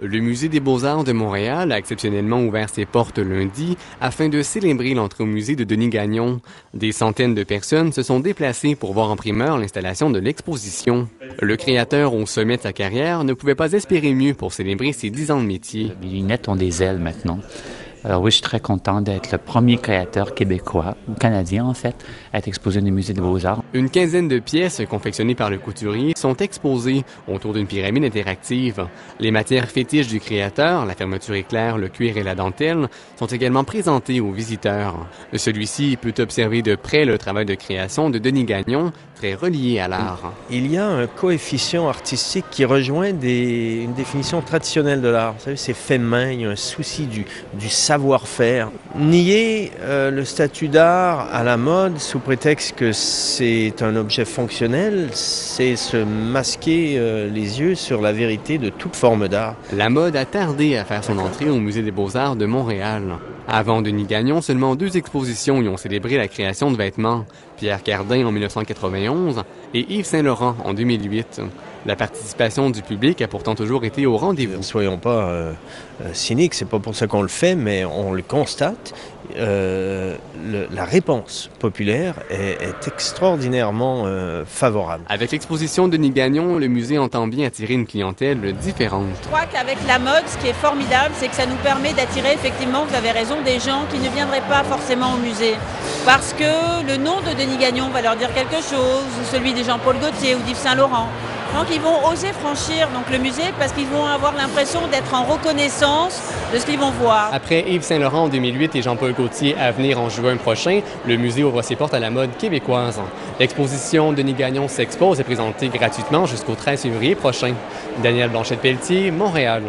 Le Musée des Beaux-Arts de Montréal a exceptionnellement ouvert ses portes lundi afin de célébrer l'entrée au musée de Denis Gagnon. Des centaines de personnes se sont déplacées pour voir en primeur l'installation de l'exposition. Le créateur au sommet de sa carrière ne pouvait pas espérer mieux pour célébrer ses 10 ans de métier. Les lunettes ont des ailes maintenant. Alors oui, je suis très content d'être le premier créateur québécois, ou canadien en fait, à être exposé au Musée des Beaux-Arts. Une quinzaine de pièces confectionnées par le couturier sont exposées autour d'une pyramide interactive. Les matières fétiches du créateur, la fermeture éclair, le cuir et la dentelle, sont également présentées aux visiteurs. Celui-ci peut observer de près le travail de création de Denis Gagnon, très relié à l'art. Il y a un coefficient artistique qui rejoint une définition traditionnelle de l'art. Vous savez, c'est fait main, il y a un souci du savoir-faire. Nier le statut d'art à la mode sous prétexte que c'est un objet fonctionnel, c'est se masquer les yeux sur la vérité de toute forme d'art. La mode a tardé à faire son entrée au Musée des Beaux-Arts de Montréal. Avant Denis Gagnon, seulement 2 expositions y ont célébré la création de vêtements. Pierre Cardin en 1991 et Yves Saint-Laurent en 2008. La participation du public a pourtant toujours été au rendez-vous. Ne soyons pas cyniques, c'est pas pour ça qu'on le fait, mais on le constate. La réponse populaire est extraordinairement favorable. Avec l'exposition de Denis Gagnon, le musée entend bien attirer une clientèle différente. Je crois qu'avec la mode, ce qui est formidable, c'est que ça nous permet d'attirer effectivement, vous avez raison, des gens qui ne viendraient pas forcément au musée. Parce que le nom de Denis Gagnon va leur dire quelque chose, ou celui de Jean-Paul Gaultier ou d'Yves Saint-Laurent. Donc ils vont oser franchir le musée parce qu'ils vont avoir l'impression d'être en reconnaissance de ce qu'ils vont voir. Après Yves Saint-Laurent en 2008 et Jean-Paul Gaultier à venir en juin prochain, le musée ouvre ses portes à la mode québécoise. L'exposition Denis Gagnon s'expose est présentée gratuitement jusqu'au 13 février prochain. Daniel Blanchette-Pelletier, Montréal.